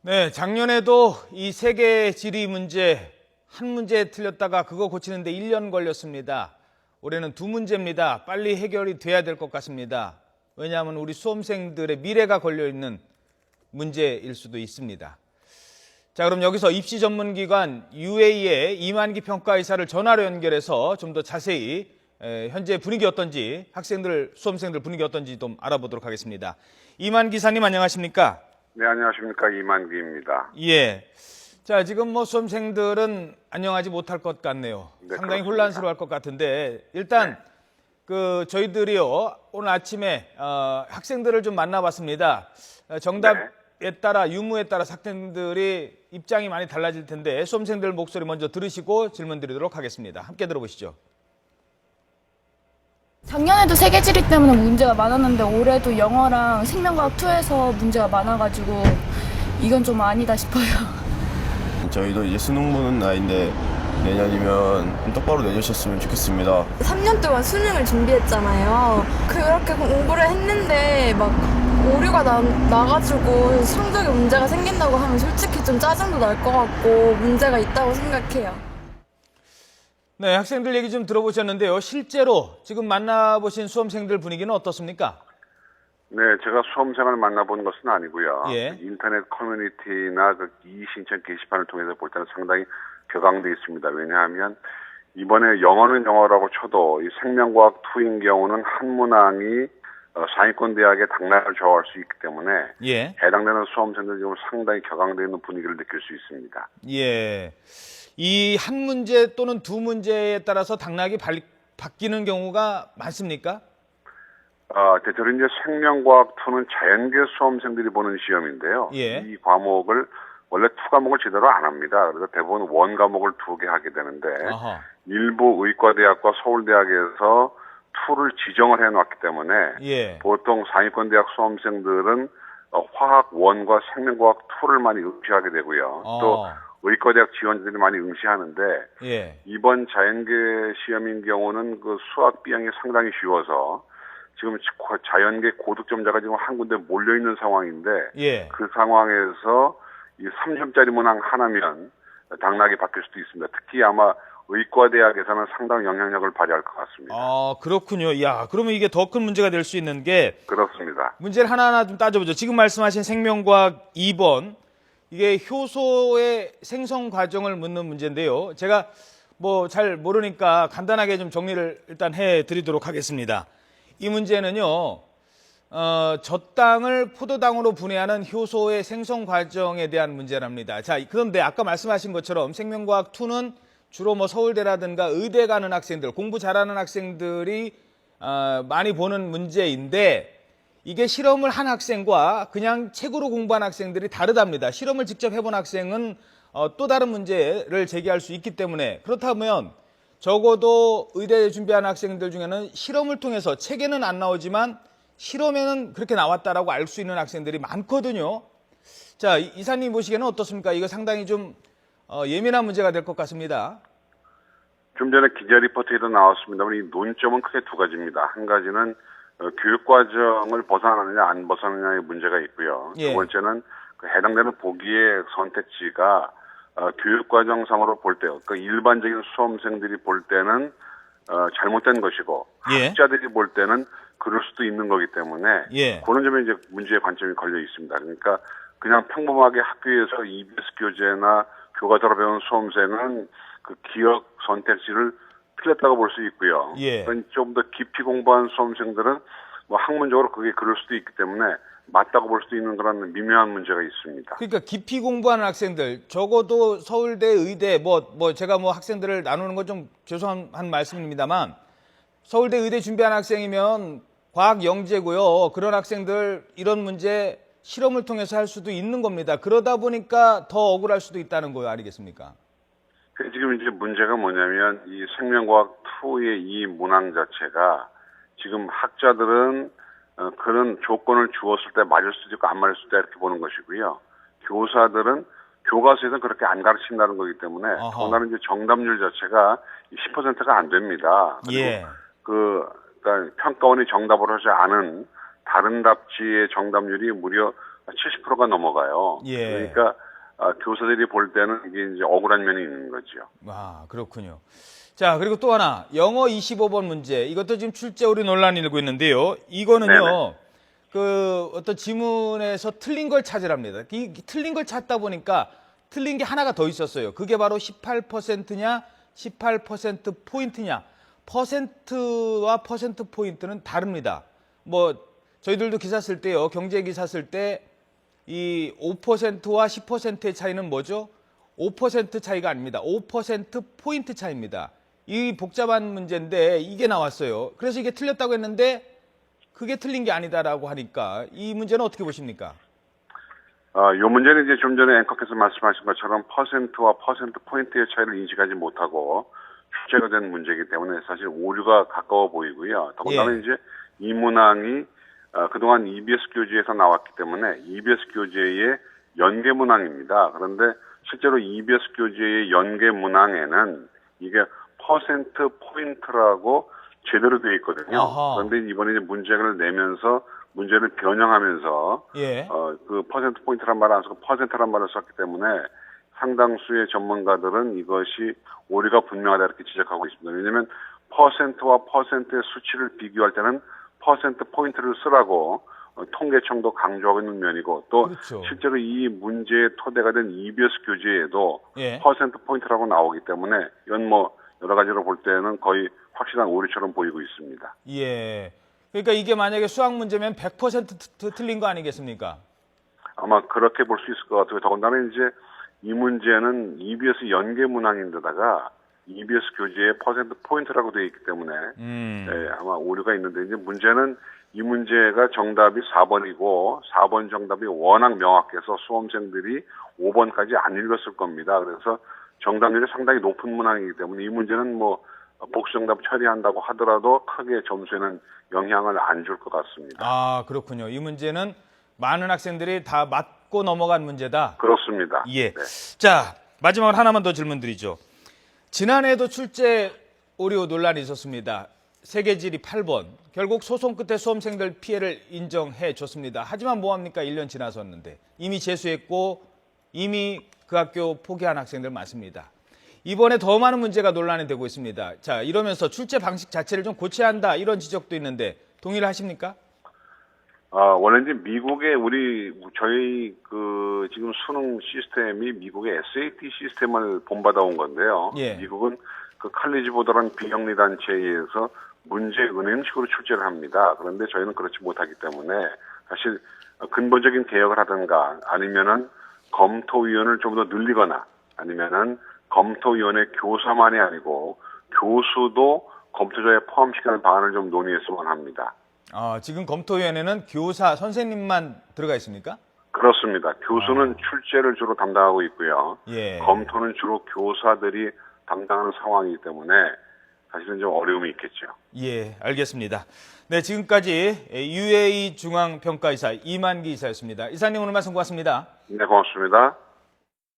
네, 작년에도 이 세계 지리 문제 한 문제 틀렸다가 그거 고치는데 1년 걸렸습니다. 올해는 두 문제입니다. 빨리 해결이 돼야 될 것 같습니다. 왜냐하면 우리 수험생들의 미래가 걸려있는 문제일 수도 있습니다. 자, 그럼 여기서 입시 전문기관 UA의 이만기 평가이사를 전화로 연결해서 좀 더 자세히 현재 분위기 어떤지, 수험생들 분위기 어떤지 좀 알아보도록 하겠습니다. 이만기 기사님 안녕하십니까? 네, 안녕하십니까. 이만기입니다. 예. 자, 지금 수험생들은 안녕하지 못할 것 같네요. 네, 상당히 그렇습니다. 혼란스러워할 것 같은데, 일단, 저희들이요, 오늘 아침에, 학생들을 좀 만나봤습니다. 정답에 따라, 유무에 따라 학생들이 입장이 많이 달라질 텐데, 수험생들 목소리 먼저 들으시고 질문 드리도록 하겠습니다. 함께 들어보시죠. 작년에도 세계지리 때문에 문제가 많았는데 올해도 영어랑 생명과학 2에서 문제가 많아가지고 이건 좀 아니다 싶어요. 저희도 이제 수능 보는 나이인데 내년이면 좀 똑바로 내주셨으면 좋겠습니다. 3년 동안 수능을 준비했잖아요. 그렇게 공부를 했는데 막 오류가 나가지고 성적에 문제가 생긴다고 하면 솔직히 좀 짜증도 날 것 같고 문제가 있다고 생각해요. 네, 학생들 얘기 좀 들어보셨는데요. 실제로 지금 만나보신 수험생들 분위기는 어떻습니까? 네, 제가 수험생을 만나본 것은 아니고요. 예. 인터넷 커뮤니티나 이의신청 게시판을 통해서 볼 때는 상당히 격앙돼 있습니다. 왜냐하면 이번에 영어는 영어라고 쳐도 이 생명과학 2인 경우는 한 문항이 상위권 대학의 당락을 좌우할 수 있기 때문에 예. 해당되는 수험생들이 지금 상당히 격앙돼 있는 분위기를 느낄 수 있습니다. 예. 이 한 문제 또는 두 문제에 따라서 당락이 바뀌는 경우가 많습니까? 대체로 이제 생명과학 2는 자연계 수험생들이 보는 시험인데요. 예. 이 과목을 원래 2 과목을 제대로 안 합니다. 그래서 대부분 1 과목을 2개 하게 되는데 아하. 일부 의과대학과 서울대학에서 2를 지정을 해놨기 때문에 예. 보통 상위권 대학 수험생들은 화학 1과 생명과학 2를 많이 응시하게 되고요. 또 의과대학 지원자들이 많이 응시하는데 예. 이번 자연계 시험인 경우는 그 수학 B형이 상당히 쉬워서 지금 자연계 고득점자가 지금 한 군데 몰려 있는 상황인데 예. 그 상황에서 이 3점짜리 문항 하나면 당락이 바뀔 수도 있습니다. 특히 아마 의과대학에서는 상당히 영향력을 발휘할 것 같습니다. 그렇군요. 야, 그러면 이게 더 큰 문제가 될 수 있는 게 그렇습니다. 문제를 하나하나 좀 따져보죠. 지금 말씀하신 생명과학 2번 이게 효소의 생성 과정을 묻는 문제인데요. 제가 잘 모르니까 간단하게 좀 정리를 일단 해드리도록 하겠습니다. 이 문제는요, 젖당을 포도당으로 분해하는 효소의 생성 과정에 대한 문제랍니다. 자, 그런데 아까 말씀하신 것처럼 생명과학 2는 주로 서울대라든가 의대 가는 학생들, 공부 잘하는 학생들이 많이 보는 문제인데 이게 실험을 한 학생과 그냥 책으로 공부한 학생들이 다르답니다. 실험을 직접 해본 학생은 또 다른 문제를 제기할 수 있기 때문에 그렇다면 적어도 의대 준비한 학생들 중에는 실험을 통해서 책에는 안 나오지만 실험에는 그렇게 나왔다라고 알 수 있는 학생들이 많거든요. 자, 이사님 보시기에는 어떻습니까? 이거 상당히 좀 예민한 문제가 될 것 같습니다. 좀 전에 기자 리포트에도 나왔습니다만 이 논점은 크게 두 가지입니다. 한 가지는 교육과정을 벗어나느냐 안 벗어나느냐의 문제가 있고요. 예. 두 번째는 그 해당되는 보기의 선택지가 교육과정상으로 볼 때, 그러니까 일반적인 수험생들이 볼 때는 잘못된 것이고 예. 학자들이 볼 때는 그럴 수도 있는 거기 때문에 예. 그런 점에 이제 문제의 관점이 걸려 있습니다. 그러니까 그냥 평범하게 학교에서 EBS 교재나 교과서로 배운 수험생은 그 기억 선택지를 틀렸다고 볼 수 있고요. 예. 좀 더 깊이 공부한 수험생들은 학문적으로 그게 그럴 수도 있기 때문에 맞다고 볼 수도 있는 그런 미묘한 문제가 있습니다. 그러니까 깊이 공부하는 학생들, 적어도 서울대, 의대, 제가 학생들을 나누는 건 좀 죄송한 말씀입니다만 서울대, 의대 준비한 학생이면 과학 영재고요. 그런 학생들 이런 문제 실험을 통해서 할 수도 있는 겁니다. 그러다 보니까 더 억울할 수도 있다는 거예요. 아니겠습니까? 지금 이제 문제가 뭐냐면 이 생명과학 2의 이 문항 자체가 지금 학자들은 그런 조건을 주었을 때 맞을 수도 있고 안 맞을 수도 있다 이렇게 보는 것이고요. 교사들은 교과서에서는 그렇게 안 가르친다는 거기 때문에 더군다나 이제 정답률 자체가 10%가 안 됩니다. 그리고 예. 그러니까 평가원이 정답을 하지 않은 다른 답지의 정답률이 무려 70%가 넘어가요. 예. 그러니까 교사들이 볼 때는 이게 이제 억울한 면이 있는 거죠. 아, 그렇군요. 자, 그리고 또 하나, 영어 25번 문제. 이것도 지금 출제 오류 논란이 일고 있는데요. 이거는요, 네네. 그 어떤 지문에서 틀린 걸 찾으랍니다. 이 틀린 걸 찾다 보니까 틀린 게 하나가 더 있었어요. 그게 바로 18%냐, 18%포인트냐. 퍼센트와 퍼센트 포인트는 다릅니다. 뭐, 저희들도 기사 쓸 때요, 경제 기사 쓸 때 이 5%와 10%의 차이는 뭐죠? 5% 차이가 아닙니다. 5% 포인트 차이입니다. 이 복잡한 문제인데 이게 나왔어요. 그래서 이게 틀렸다고 했는데 그게 틀린 게 아니다라고 하니까 이 문제는 어떻게 보십니까? 요 문제는 이제 좀 전에 앵커께서 말씀하신 것처럼 퍼센트와 퍼센트 포인트의 차이를 인식하지 못하고 출제가 된 문제이기 때문에 사실 오류가 가까워 보이고요. 더군다나 예. 이제 이 문항이 그동안 EBS 교재에서 나왔기 때문에 EBS 교재의 연계 문항입니다. 그런데 실제로 EBS 교재의 연계 문항에는 이게 퍼센트 포인트라고 제대로 되어 있거든요. 아하. 그런데 이번에 이제 문제를 내면서 문제를 변형하면서 예. 그 퍼센트 포인트란 말을 안 쓰고 퍼센트란 말을 썼기 때문에 상당수의 전문가들은 이것이 오류가 분명하다 이렇게 지적하고 있습니다. 왜냐하면 퍼센트와 퍼센트의 수치를 비교할 때는 퍼센트 포인트를 쓰라고 통계청도 강조하고 있는 면이고 또 그렇죠. 실제로 이 문제의 토대가 된 EBS 교재에도 예. 퍼센트 포인트라고 나오기 때문에 이건 뭐 여러 가지로 볼 때는 거의 확실한 오류처럼 보이고 있습니다. 예. 그러니까 이게 만약에 수학 문제면 100% 틀린 거 아니겠습니까? 아마 그렇게 볼 수 있을 것 같아요. 더군다나 이제 이 문제는 EBS 연계 문항인데다가 EBS 교재에 퍼센트 포인트라고 되어 있기 때문에 예, 아마 오류가 있는데 이제 문제는 이 문제가 정답이 4번이고 4번 정답이 워낙 명확해서 수험생들이 5번까지 안 읽었을 겁니다. 그래서 정답률이 상당히 높은 문항이기 때문에 이 문제는 뭐 복수 정답 처리한다고 하더라도 크게 점수에는 영향을 안 줄 것 같습니다. 아, 그렇군요. 이 문제는 많은 학생들이 다 맞고 넘어간 문제다. 그렇습니다. 예. 네. 자, 마지막으로 하나만 더 질문 드리죠. 지난해에도 출제 오류 논란이 있었습니다. 세계지리 8번. 결국 소송 끝에 수험생들 피해를 인정해 줬습니다. 하지만 뭐합니까? 1년 지나섰는데. 이미 재수했고 이미 그 학교 포기한 학생들 많습니다. 이번에 더 많은 문제가 논란이 되고 있습니다. 자, 이러면서 출제 방식 자체를 좀 고쳐야 한다. 이런 지적도 있는데 동의를 하십니까? 원래 이제 미국의 저희 지금 수능 시스템이 미국의 SAT 시스템을 본받아온 건데요. 예. 미국은 그 칼리지 보드라는 비영리 단체에 의해서 문제 은행식으로 출제를 합니다. 그런데 저희는 그렇지 못하기 때문에 사실 근본적인 개혁을 하든가 아니면은 검토위원을 좀 더 늘리거나 아니면은 검토위원회 교사만이 아니고 교수도 검토자에 포함시키는 방안을 좀 논의했으면 합니다. 지금 검토위원회는 교사, 선생님만 들어가 있습니까? 그렇습니다. 교수는 출제를 주로 담당하고 있고요. 예. 검토는 주로 교사들이 담당하는 상황이기 때문에 사실은 좀 어려움이 있겠죠. 예, 알겠습니다. 네, 지금까지 UA 중앙평가이사 이만기 이사였습니다. 이사님 오늘 말씀 고맙습니다. 네, 고맙습니다.